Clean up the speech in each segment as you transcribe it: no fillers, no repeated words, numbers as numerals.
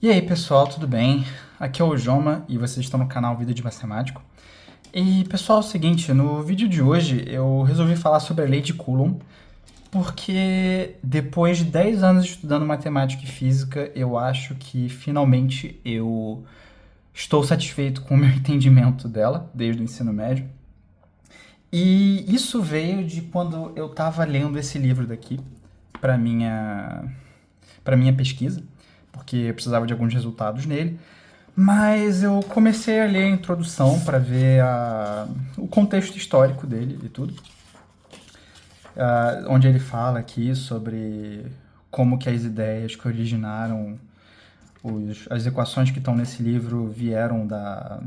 E aí pessoal, tudo bem? Aqui é o Joma e vocês estão no canal Vida de Matemático. E pessoal, é o seguinte, no vídeo de hoje eu resolvi falar sobre a lei de Coulomb, porque depois de 10 anos estudando matemática e física, eu acho que finalmente eu estou satisfeito com o meu entendimento dela, desde o ensino médio. E isso veio de quando eu estava lendo esse livro daqui para minha para minha pesquisa, porque eu precisava de alguns resultados nele. Mas eu comecei a ler a introdução para ver o contexto histórico dele e tudo, onde ele fala aqui sobre como que as ideias que originaram as equações que estão nesse livro vieram da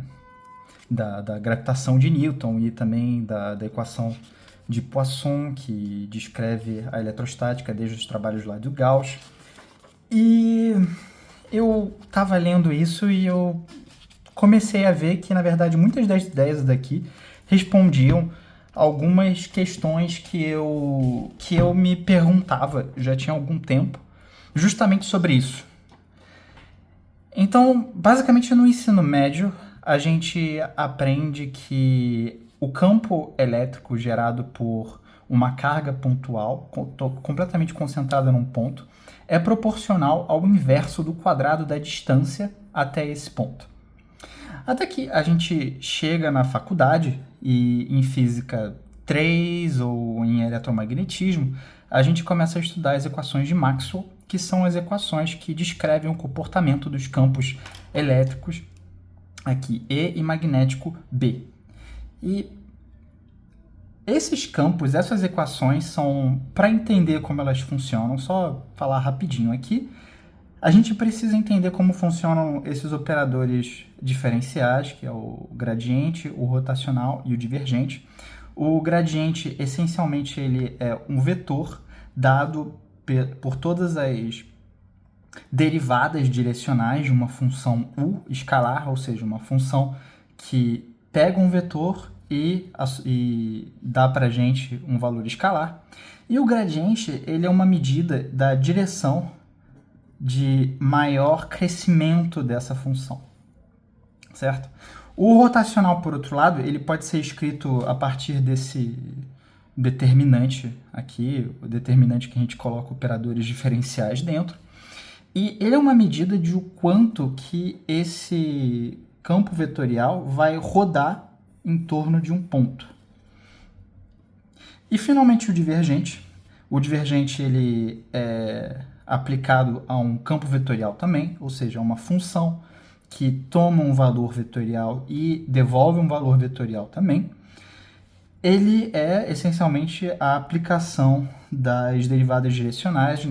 gravitação de Newton e também da equação de Poisson, que descreve a eletrostática desde os trabalhos lá do Gauss. E eu estava lendo isso e eu comecei a ver que, na verdade, muitas das ideias daqui respondiam algumas questões que eu me perguntava já tinha algum tempo, justamente sobre isso. Então, basicamente, no ensino médio, a gente aprende que o campo elétrico gerado por uma carga pontual, completamente concentrada num ponto, é proporcional ao inverso do quadrado da distância até esse ponto. Até que a gente chega na faculdade e em física 3 ou em eletromagnetismo, a gente começa a estudar as equações de Maxwell, que são as equações que descrevem o comportamento dos campos elétricos aqui E e magnético B. E esses campos, essas equações são, para entender como elas funcionam, só falar rapidinho aqui, a gente precisa entender como funcionam esses operadores diferenciais, que é o gradiente, o rotacional e o divergente. O gradiente, essencialmente, ele é um vetor dado por todas as derivadas direcionais de uma função u escalar, ou seja, uma função que pega um vetor e dá para a gente um valor escalar. E o gradiente, ele é uma medida da direção de maior crescimento dessa função, certo? O rotacional, por outro lado, ele pode ser escrito a partir desse determinante aqui, o determinante que a gente coloca operadores diferenciais dentro, e ele é uma medida de o quanto que esse campo vetorial vai rodar em torno de um ponto. E finalmente o divergente. O divergente ele é aplicado a um campo vetorial também, ou seja, uma função que toma um valor vetorial e devolve um valor vetorial também. Ele é essencialmente a aplicação das derivadas direcionais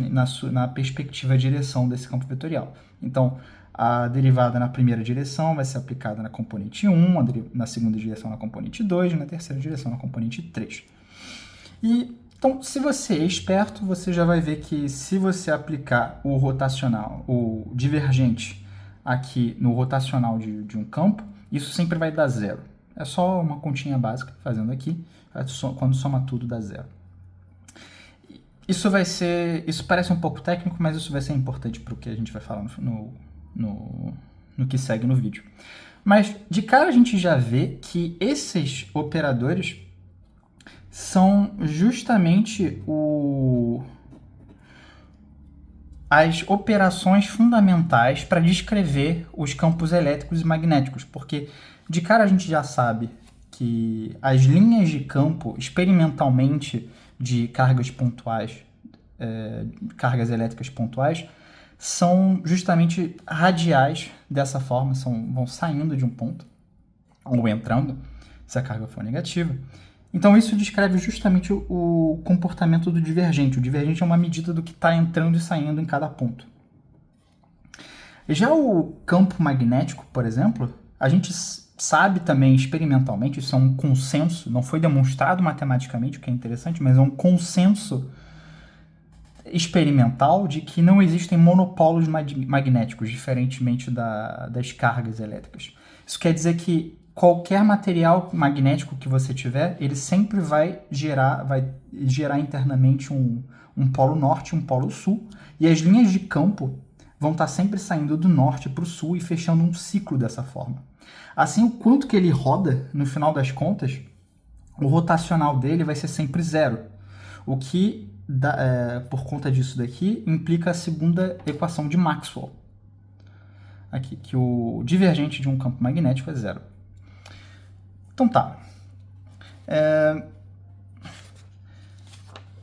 na perspectiva de direção desse campo vetorial. Então, a derivada na primeira direção vai ser aplicada na componente 1, na segunda direção na componente 2 e na terceira direção na componente 3. Então, se você é esperto, você já vai ver que se você aplicar o rotacional, o divergente aqui no rotacional de um campo, isso sempre vai dar zero. É só uma continha básica fazendo aqui, quando soma tudo dá zero. Isso parece um pouco técnico, mas isso vai ser importante para o que a gente vai falar no que segue no vídeo. Mas de cara a gente já vê que esses operadores são justamente as operações fundamentais para descrever os campos elétricos e magnéticos, porque de cara a gente já sabe que as linhas de campo, experimentalmente, de cargas pontuais, cargas elétricas pontuais, são justamente radiais dessa forma, vão saindo de um ponto, ou entrando, se a carga for negativa. Então isso descreve justamente o comportamento do divergente. O divergente é uma medida do que está entrando e saindo em cada ponto. Já o campo magnético, por exemplo, a gente sabe também experimentalmente, isso é um consenso, não foi demonstrado matematicamente, o que é interessante, mas é um consenso experimental de que não existem monopolos magnéticos, diferentemente das cargas elétricas. Isso quer dizer que qualquer material magnético que você tiver, ele sempre vai gerar internamente um polo norte e um polo sul, e as linhas de campo vão estar sempre saindo do norte para o sul e fechando um ciclo dessa forma. Assim, o quanto que ele roda, no final das contas, o rotacional dele vai ser sempre zero. O que, por conta disso daqui, implica a segunda equação de Maxwell. Aqui, que o divergente de um campo magnético é zero. Então tá.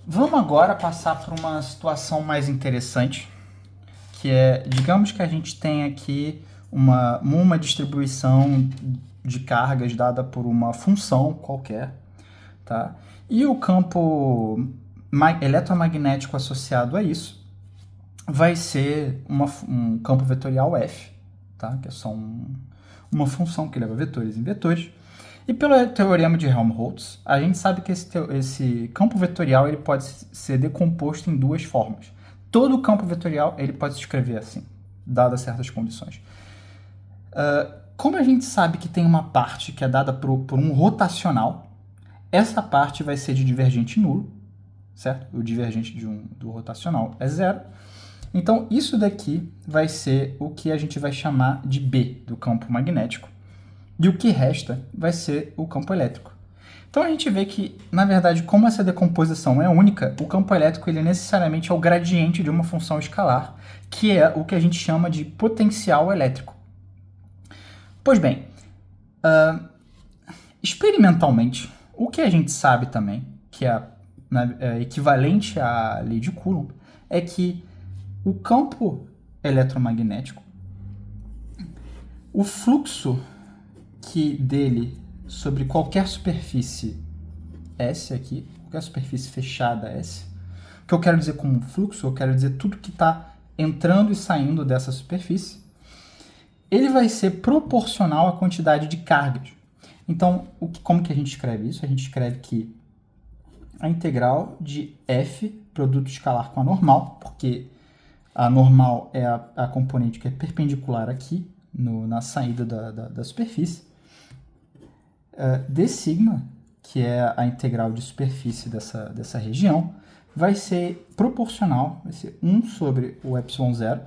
Vamos agora passar por uma situação mais interessante, que é, digamos que a gente tem aqui uma distribuição de cargas dada por uma função qualquer, tá? E o campo eletromagnético associado a isso vai ser um campo vetorial F, tá? Que é só uma função que leva vetores em vetores. E pelo teorema de Helmholtz, a gente sabe que esse campo vetorial ele pode ser decomposto em duas formas. Todo campo vetorial ele pode se escrever assim, dadas certas condições. Como a gente sabe que tem uma parte que é dada por um rotacional, essa parte vai ser de divergente nulo, certo? O divergente do rotacional é zero. Então, isso daqui vai ser o que a gente vai chamar de B do campo magnético. E o que resta vai ser o campo elétrico. Então, a gente vê que, na verdade, como essa decomposição é única, o campo elétrico ele necessariamente é o gradiente de uma função escalar, que é o que a gente chama de potencial elétrico. Pois bem, experimentalmente, o que a gente sabe também, que é equivalente à lei de Coulomb, é que o campo eletromagnético, o fluxo dele sobre qualquer superfície S aqui, qualquer superfície fechada S, o que eu quero dizer como fluxo, eu quero dizer tudo que está entrando e saindo dessa superfície, ele vai ser proporcional à quantidade de cargas. Então, como que a gente escreve isso? A gente escreve que a integral de F, produto escalar com a normal, porque a normal é a componente que é perpendicular aqui, na saída da superfície, d sigma, que é a integral de superfície dessa região, vai ser proporcional, vai ser 1 sobre o ε0,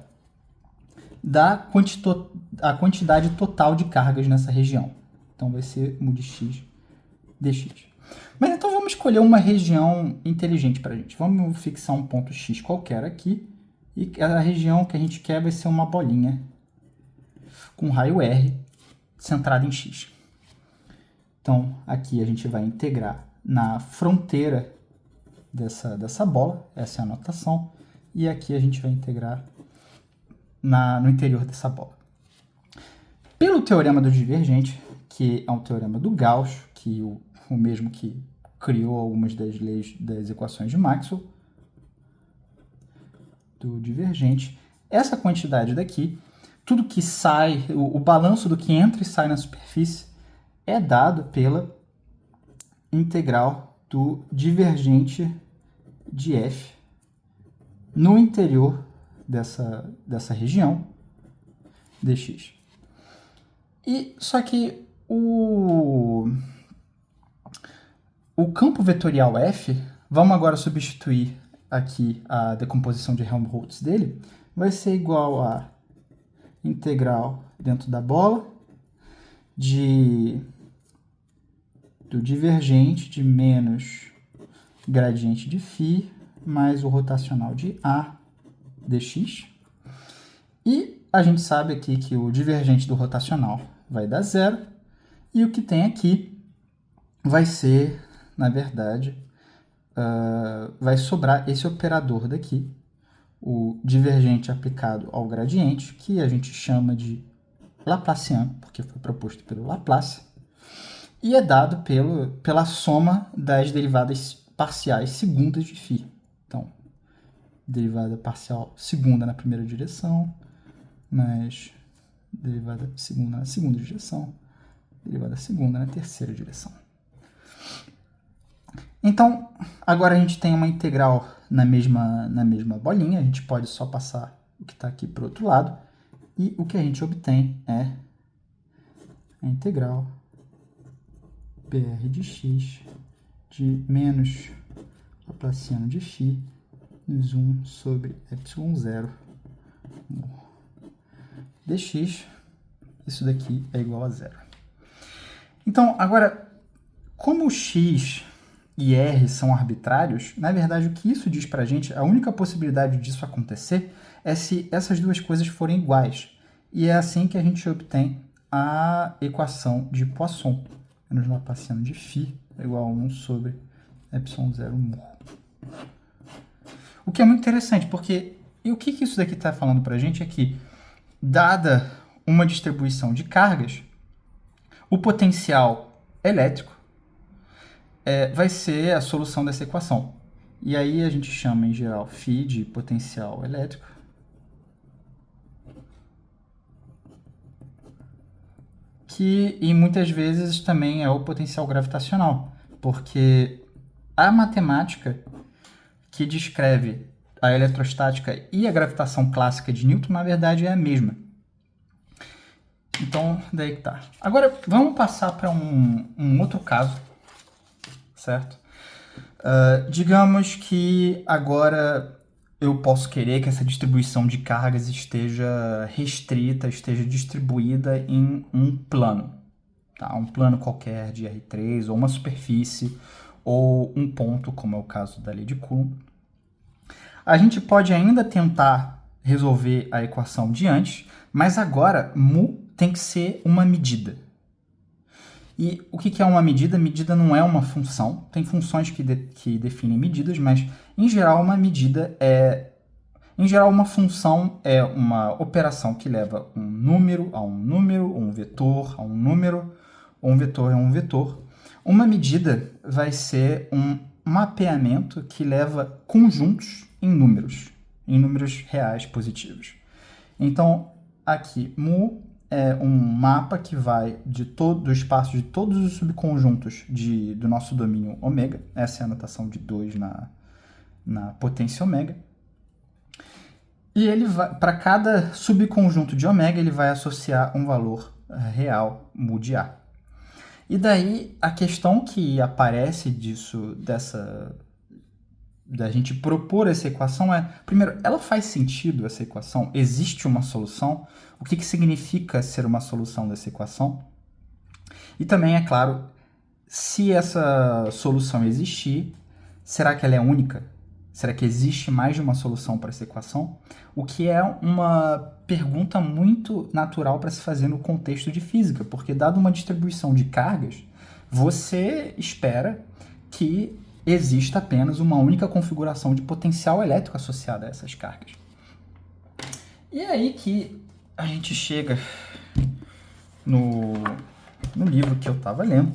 a quantidade total de cargas nessa região. Então, vai ser mu de x dx. Mas então, vamos escolher uma região inteligente para a gente. Vamos fixar um ponto x qualquer aqui, e a região que a gente quer vai ser uma bolinha com raio R centrada em x. Então, aqui a gente vai integrar na fronteira dessa bola, essa é a notação, e aqui a gente vai integrar no interior dessa bola. Pelo teorema do divergente, que é um teorema do Gauss, que o mesmo que criou algumas das leis das equações de Maxwell, do divergente, essa quantidade daqui, tudo que sai, o balanço do que entra e sai na superfície, é dado pela integral do divergente de F no interior dessa região dx. E só que o campo vetorial F, vamos agora substituir aqui a decomposição de Helmholtz dele, vai ser igual a integral dentro da bola do divergente de menos gradiente de φ mais o rotacional de A dx. E a gente sabe aqui que o divergente do rotacional vai dar zero, e o que tem aqui vai ser, na verdade, vai sobrar esse operador daqui, o divergente aplicado ao gradiente, que a gente chama de Laplaciano, porque foi proposto pelo Laplace, e é dado pela soma das derivadas parciais segundas de φ. Então, derivada parcial segunda na primeira direção, mais derivada segunda na segunda direção, derivada segunda na terceira direção. Então, agora a gente tem uma integral na mesma bolinha, a gente pode só passar o que está aqui para o outro lado, e o que a gente obtém é a integral PR de x de menos Laplaciano de φ menos 1 sobre ε0 dx, isso daqui é igual a zero. Então, agora, como x e r são arbitrários, na verdade, o que isso diz para a gente, a única possibilidade disso acontecer é se essas duas coisas forem iguais. E é assim que a gente obtém a equação de Poisson. Menos Laplaciano de φ é igual a 1 sobre ε0 μ. O que é muito interessante, porque e o que isso daqui está falando para a gente é que, dada uma distribuição de cargas, o potencial elétrico vai ser a solução dessa equação. E aí a gente chama, em geral, φ de potencial elétrico. Que, e muitas vezes, também é o potencial gravitacional. Porque a matemática que descreve a eletrostática e a gravitação clássica de Newton, na verdade, é a mesma. Então, daí que tá. Agora, vamos passar para um outro caso, certo? Digamos que agora eu posso querer que essa distribuição de cargas esteja restrita, esteja distribuída em um plano. Tá? Um plano qualquer de R3, ou uma superfície, ou um ponto, como é o caso da lei de Coulomb. A gente pode ainda tentar resolver a equação de antes, mas agora μ tem que ser uma medida. E o que é uma medida? Medida não é uma função. Tem funções que definem medidas, mas, em geral, uma medida é... Em geral, uma função é uma operação que leva um número a um número, ou um vetor a um número, ou um vetor a um vetor. Uma medida vai ser um mapeamento que leva conjuntos em números reais positivos. Então, aqui, μ é um mapa que vai do espaço de todos os subconjuntos do nosso domínio ômega. Essa é a notação de 2 na potência ômega. E ele vai, para cada subconjunto de ômega, ele vai associar um valor real μ de A. E daí, a questão que aparece da gente propor essa equação é, primeiro, ela faz sentido, essa equação? Existe uma solução? O que significa ser uma solução dessa equação? E também, é claro, se essa solução existir, será que ela é única? Será que existe mais de uma solução para essa equação? O que é uma pergunta muito natural para se fazer no contexto de física, porque, dado uma distribuição de cargas, você espera que exista apenas uma única configuração de potencial elétrico associada a essas cargas. E é aí que a gente chega no livro que eu estava lendo,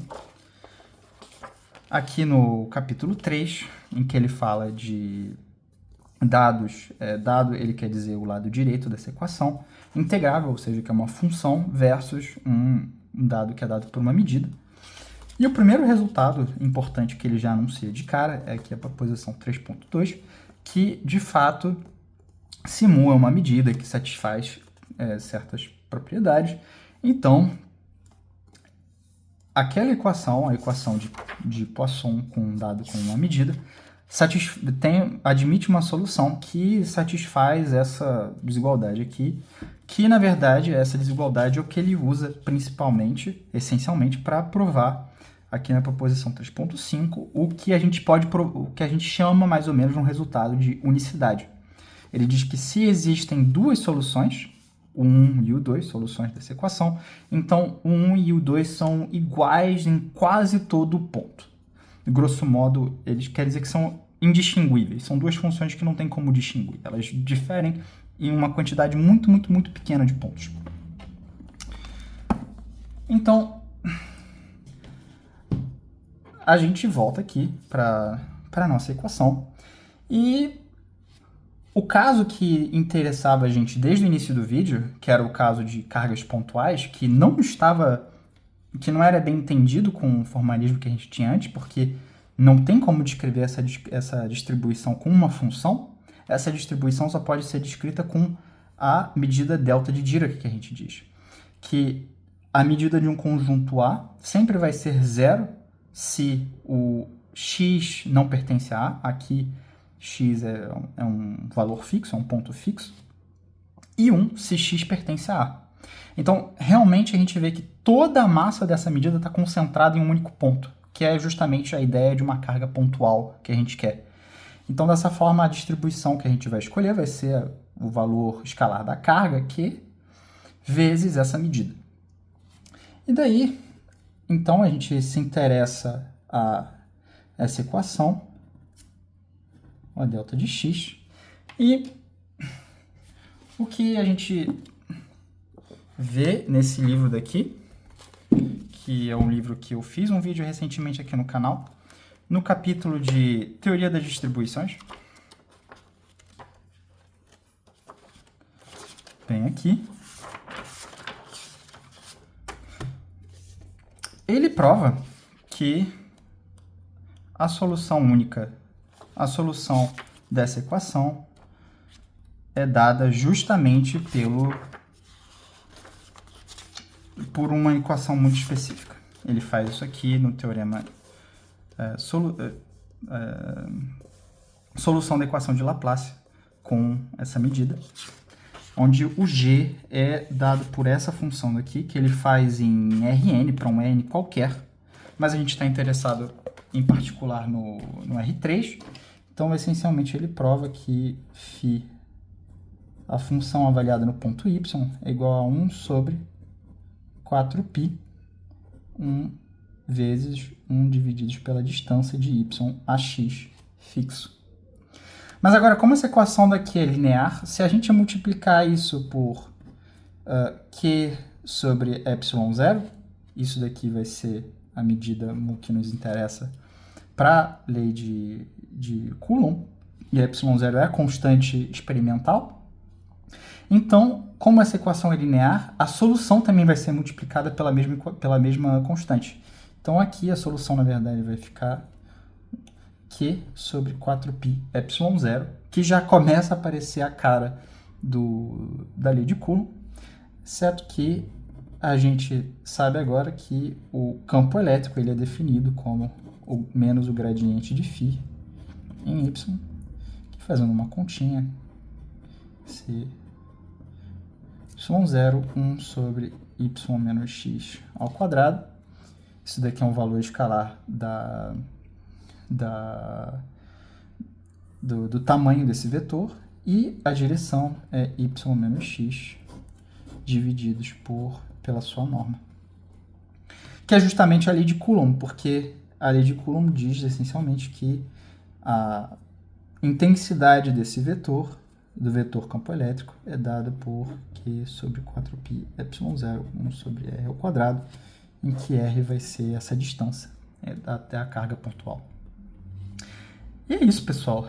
aqui no capítulo 3, em que ele fala de dados, dado ele quer dizer o lado direito dessa equação, integrável, ou seja, que é uma função versus um dado que é dado por uma medida. E o primeiro resultado importante que ele já anuncia de cara é aqui a proposição 3.2, que, de fato, se μ é uma medida que satisfaz certas propriedades. Então, aquela equação, a equação de Poisson com um dado com uma medida, admite uma solução que satisfaz essa desigualdade aqui, que, na verdade, essa desigualdade é o que ele usa principalmente, essencialmente, para provar aqui na proposição 3.5, o que a gente chama mais ou menos um resultado de unicidade. Ele diz que se existem duas soluções, o 1 e o 2, soluções dessa equação, então o 1 e o 2 são iguais em quase todo ponto. Grosso modo, eles querem dizer que são indistinguíveis. São duas funções que não tem como distinguir. Elas diferem em uma quantidade muito, muito, muito pequena de pontos. Então, a gente volta aqui para a nossa equação. E o caso que interessava a gente desde o início do vídeo, que era o caso de cargas pontuais, que não era bem entendido com o formalismo que a gente tinha antes, porque não tem como descrever essa distribuição com uma função. Essa distribuição só pode ser descrita com a medida delta de Dirac, que a gente diz. Que a medida de um conjunto A sempre vai ser zero se o x não pertence a A. Aqui, x é um valor fixo, é um ponto fixo. E 1 se x pertence a A. Então, realmente a gente vê que toda a massa dessa medida está concentrada em um único ponto, que é justamente a ideia de uma carga pontual que a gente quer. Então, dessa forma, a distribuição que a gente vai escolher vai ser o valor escalar da carga, Q, vezes essa medida. E daí, então, a gente se interessa a essa equação, a delta de x, e o que a gente vê nesse livro daqui, que é um livro que eu fiz um vídeo recentemente aqui no canal, no capítulo de Teoria das Distribuições. Bem aqui. Ele prova que a solução única, a solução dessa equação, é dada justamente por uma equação muito específica. Ele faz isso aqui no teorema solução da equação de Laplace com essa medida, onde o g é dado por essa função daqui, que ele faz em Rn, para um n qualquer, mas a gente está interessado em particular no R3, então essencialmente ele prova que φ, a função avaliada no ponto y, é igual a 1 sobre 4π, 1 vezes 1 divididos pela distância de y a x fixo. Mas agora, como essa equação daqui é linear, se a gente multiplicar isso por Q sobre ε0, isso daqui vai ser a medida que nos interessa para a lei de Coulomb, e ε0 é a constante experimental. Então, como essa equação é linear, a solução também vai ser multiplicada pela mesma constante. Então, aqui a solução, na verdade, vai ficar Q sobre 4π ε0, que já começa a aparecer a cara da lei de Coulomb, exceto que a gente sabe agora que o campo elétrico ele é definido como menos o gradiente de φ em y, que fazendo uma continha, se y0, 1 sobre y menos x ao quadrado. Isso daqui é um valor escalar do tamanho desse vetor, e a direção é y menos x divididos pela sua norma, que é justamente a lei de Coulomb, porque a lei de Coulomb diz essencialmente que a intensidade desse vetor, do vetor campo elétrico, é dada por Q sobre 4π ε0, 1 sobre r ao quadrado, em que r vai ser essa distância até a carga pontual. E é isso, pessoal.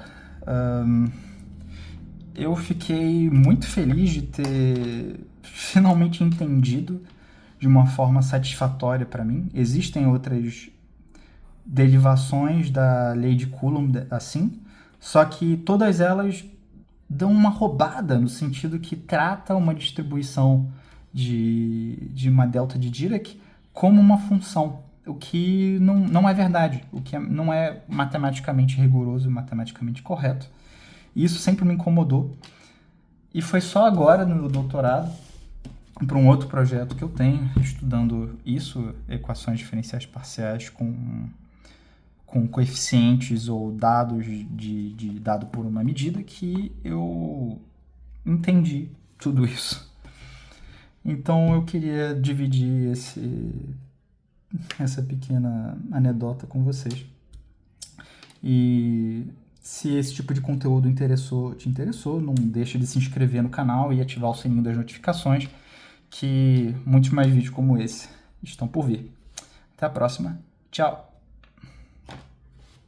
Eu fiquei muito feliz de ter finalmente entendido de uma forma satisfatória para mim. Existem outras derivações da lei de Coulomb assim, só que todas elas dão uma roubada no sentido que trata uma distribuição de uma delta de Dirac como uma função, o que não é verdade, o que não é matematicamente rigoroso, matematicamente correto. E isso sempre me incomodou. E foi só agora, no doutorado, para um outro projeto que eu tenho, estudando isso, equações diferenciais parciais com coeficientes ou dados de dado por uma medida, que eu entendi tudo isso. Então eu queria dividir essa pequena anedota com vocês. E se esse tipo de conteúdo te interessou, não deixe de se inscrever no canal e ativar o sininho das notificações, que muitos mais vídeos como esse estão por vir. Até a próxima. Tchau!